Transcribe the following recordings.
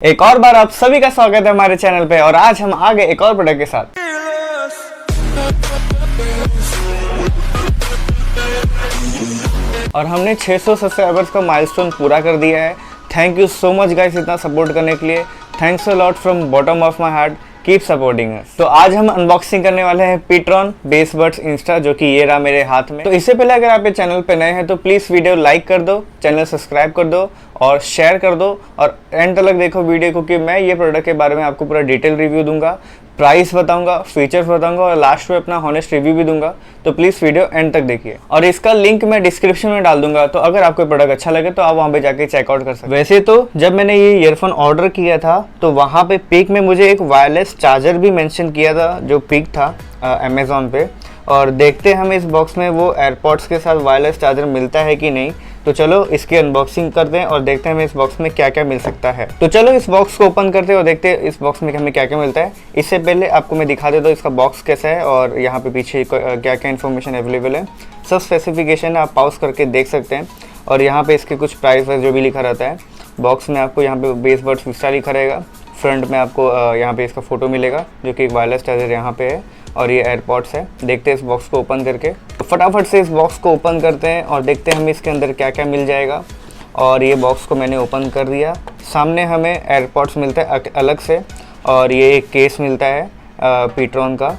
एक और बार आप सभी का स्वागत है हमारे चैनल पे और आज हम आ गए एक और प्रोडक्ट के साथ। और हमने 600 सब्सक्राइबर्स का माइलस्टोन पूरा कर दिया है। Thank you so much guys इतना सपोर्ट करने के लिए। Thanks a lot from bottom of my heart. Keep supporting us. तो आज हम अनबॉक्सिंग करने वाले हैं pTron बेसबड्स इंस्टा, जो कि ये रहा मेरे हाथ में। तो इससे पहले अगर आप ये चैनल पे नए हैं तो प्लीज वीडियो लाइक कर दो, चैनल सब्सक्राइब कर दो और शेयर कर दो और एंड तक देखो वीडियो, क्योंकि मैं ये प्रोडक्ट के बारे में आपको पूरा डिटेल रिव्यू दूंगा, प्राइस बताऊंगा, फीचर्स बताऊंगा और लास्ट में अपना हॉनेस्ट रिव्यू भी दूंगा। तो प्लीज वीडियो एंड तक देखिए और इसका लिंक मैं डिस्क्रिप्शन में डाल दूंगा। तो अगर आपको प्रोडक्ट अच्छा लगे तो आप वहां पे जाके चेकआउट कर सकते हैं। वैसे तो जब मैंने ये ईयरफोन ऑर्डर किया था तो वहां पे पिक में मुझे एक वायरलेस चार्जर भी मेंशन किया था, जो पिक था अमेजोन पे। और देखते हैं हमें इस बॉक्स में वो एयरपॉड्स के साथ वायरलेस चार्जर मिलता है कि नहीं। तो चलो इसकी अनबॉक्सिंग करते हैं और देखते हैं हमें इस बॉक्स में क्या क्या मिल सकता है। तो चलो इस बॉक्स को ओपन करते हैं और देखते हैं इस बॉक्स में हमें क्या क्या मिलता है। इससे पहले आपको मैं दिखा देता हूँ इसका बॉक्स कैसा है और यहाँ पे पीछे क्या क्या इन्फॉर्मेशन अवेलेबल है। सब स्पेसिफिकेशन आप पॉज करके देख सकते हैं और यहाँ पे इसके कुछ प्राइस जो भी लिखा रहता है। बॉक्स में आपको यहाँ पे बेसबड्स विस्टा लिखा रहेगा। फ्रंट में आपको यहाँ पे इसका फोटो मिलेगा, जो कि एक वायरलेस चार्जर यहाँ पे है और ये एयरपॉड्स है। देखते हैं इस बॉक्स को ओपन करके। तो फटाफट से इस बॉक्स को ओपन करते हैं और देखते हैं हमें इसके अंदर क्या क्या मिल जाएगा। और ये बॉक्स को मैंने ओपन कर दिया। सामने हमें एयरपॉड्स मिलता है अलग से और ये एक केस मिलता है pTron का।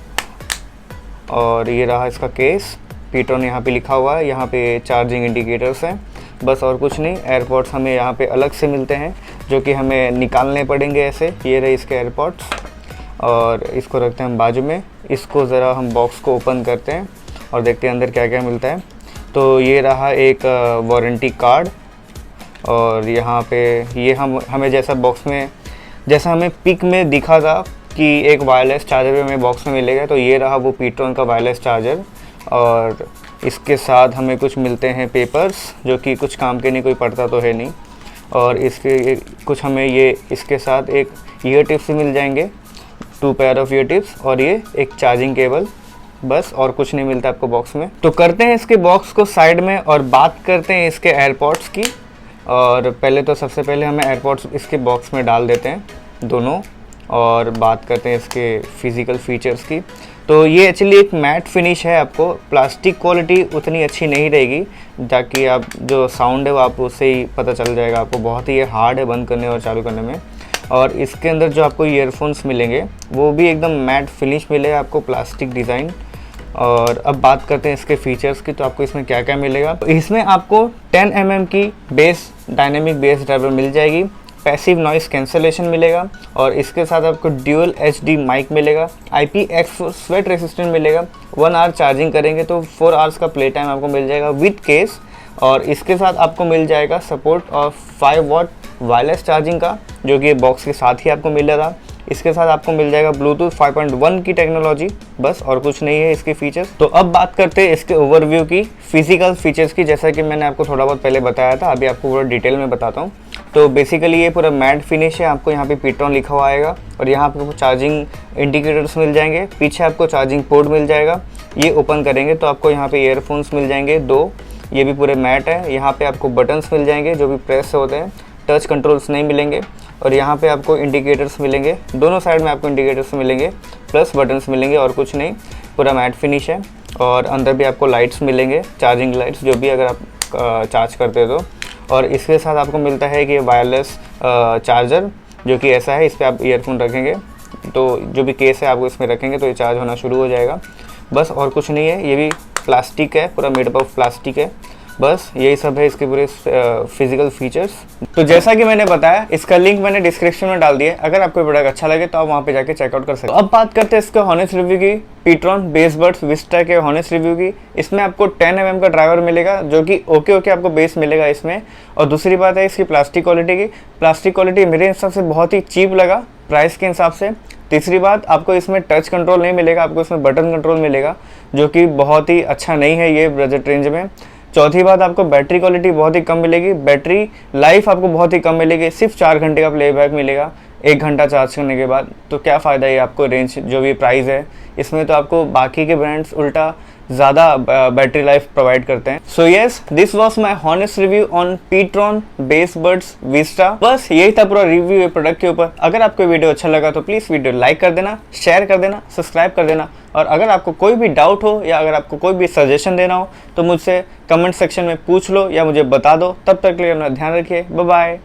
और ये रहा इसका केस, pTron यहाँ पे लिखा हुआ है। यहाँ पे चार्जिंग इंडिकेटर्स हैं, बस और कुछ नहीं। एयरपॉड्स हमें यहाँ पे अलग से मिलते हैं, जो कि हमें निकालने पड़ेंगे ऐसे। ये रहे इसके एयरपॉड्स और इसको रखते हैं हम बाजू में। इसको ज़रा हम बॉक्स को ओपन करते हैं और देखते हैं अंदर क्या क्या मिलता है। तो ये रहा एक वारंटी कार्ड और यहाँ पे ये हमें जैसा बॉक्स में, जैसा हमें पिक में दिखा था कि एक वायरलेस चार्जर भी हमें बॉक्स में मिलेगा, तो ये रहा वो pTron का वायरलेस चार्जर। और इसके साथ हमें कुछ मिलते हैं पेपर्स, जो कि कुछ काम के नहीं, कोई पढ़ता तो है नहीं। और इसके कुछ हमें ये इसके साथ एक ईयर टिप्स मिल जाएंगे, 2 पेयर ऑफ ईयर टिप्स और ये एक चार्जिंग केबल, बस और कुछ नहीं मिलता आपको बॉक्स में। तो करते हैं इसके बॉक्स को साइड में और बात करते हैं इसके एयरपॉड्स की। और पहले तो सबसे पहले हमें एयरपॉड्स इसके बॉक्स में डाल देते हैं दोनों और बात करते हैं इसके फिज़िकल फीचर्स की। तो ये एक्चुअली एक मैट फिनिश है। आपको प्लास्टिक क्वालिटी उतनी अच्छी नहीं रहेगी, ताकि आप जो साउंड है वो आप उससे ही पता चल जाएगा आपको। बहुत ही ये हार्ड है बंद करने और चालू करने में। और इसके अंदर जो आपको ईयरफोन्स मिलेंगे वो भी एकदम मैट फिनिश मिलेगा आपको, प्लास्टिक डिज़ाइन। और अब बात करते हैं इसके फीचर्स की। तो आपको इसमें क्या क्या मिलेगा। तो इसमें आपको 10 mm की बेस डायनेमिक बेस ड्राइवर मिल जाएगी, पैसिव नॉइस कैंसलेशन मिलेगा और इसके साथ आपको ड्यूअल HD माइक मिलेगा, IPX स्वेट रेसिस्टेंट मिलेगा। 1 आवर चार्जिंग करेंगे तो 4 आवर्स का प्ले टाइम आपको मिल जाएगा विद केस। और इसके साथ आपको मिल जाएगा support of 5 what wireless charging का, जो कि बॉक्स के साथ ही आपको मिल रहा था। इसके साथ आपको मिल जाएगा ब्लूटूथ 5.1 की टेक्नोलॉजी, बस और कुछ नहीं है इसके फीचर्स। तो अब बात करते हैं इसके ओवरव्यू की, फिजिकल फीचर्स की। जैसा कि मैंने आपको थोड़ा बहुत पहले बताया था, अभी आपको पूरा डिटेल में बताता हूँ। तो बेसिकली ये पूरा मैट फिनिश है। आपको यहाँ पे pTron लिखा हुआ आएगा और यहाँ आपको चार्जिंग इंडिकेटर्स मिल जाएंगे। पीछे आपको चार्जिंग पोर्ट मिल जाएगा। ये ओपन करेंगे तो आपको यहाँ पे ईयरफोन्स मिल जाएंगे 2। ये भी पूरे मैट है। यहाँ पे आपको बटन्स मिल जाएंगे जो भी प्रेस से होते हैं, टच कंट्रोल्स नहीं मिलेंगे। और यहाँ पे आपको इंडिकेटर्स मिलेंगे, दोनों साइड में आपको इंडिकेटर्स मिलेंगे, प्लस बटन्स मिलेंगे और कुछ नहीं। पूरा मैट फिनिश है। और अंदर भी आपको लाइट्स मिलेंगे, चार्जिंग लाइट्स, जो भी अगर आप चार्ज करते हो तो। और इसके साथ आपको मिलता है कि वायरलेस चार्जर, जो कि ऐसा है, इस पर आप ईयरफोन रखेंगे तो जो भी केस है आपको इसमें रखेंगे तो ये चार्ज होना शुरू हो जाएगा, बस और कुछ नहीं है। ये भी प्लास्टिक है, पूरा मेड अप ऑफ प्लास्टिक है। बस यही सब है इसके पूरे फिजिकल फीचर्स। तो जैसा कि मैंने बताया, इसका लिंक मैंने डिस्क्रिप्शन में डाल दिया है। अगर आपको प्रोडक्ट अच्छा लगे तो आप वहाँ पे जाके चेकआउट कर सकते हो। अब बात करते हैं इसका हॉनेस्ट रिव्यू की, pTron बेसबड्स विस्टा के हॉनेस्ट रिव्यू की। इसमें आपको 10 mm का ड्राइवर मिलेगा, जो कि ओके आपको बेस मिलेगा इसमें। और दूसरी बात है इसकी प्लास्टिक क्वालिटी की। प्लास्टिक क्वालिटी मेरे हिसाब से बहुत ही चीप लगा प्राइस के हिसाब से। तीसरी बात, आपको इसमें टच कंट्रोल नहीं मिलेगा, आपको इसमें बटन कंट्रोल मिलेगा, जो कि बहुत ही अच्छा नहीं है ये बजट रेंज में। चौथी बात, आपको बैटरी क्वालिटी बहुत ही कम मिलेगी, बैटरी लाइफ आपको बहुत ही कम मिलेगी। सिर्फ 4 घंटे का प्लेबैक मिलेगा 1 घंटा चार्ज करने के बाद। तो क्या फ़ायदा है आपको रेंज जो भी प्राइस है इसमें। तो आपको बाकी के ब्रांड्स उल्टा ज़्यादा बैटरी लाइफ प्रोवाइड करते हैं। So yes, this was my honest review on pTron Bassbuds Vista। बस यही था पूरा रिव्यू प्रोडक्ट के ऊपर। अगर आपको वीडियो अच्छा लगा तो प्लीज़ वीडियो लाइक कर देना, शेयर कर देना, सब्सक्राइब कर देना। और अगर आपको कोई भी डाउट हो या अगर आपको कोई भी सजेशन देना हो तो मुझसे कमेंट सेक्शन में पूछ लो या मुझे बता दो। तब तक के लिए अपना ध्यान रखिए। Bye bye.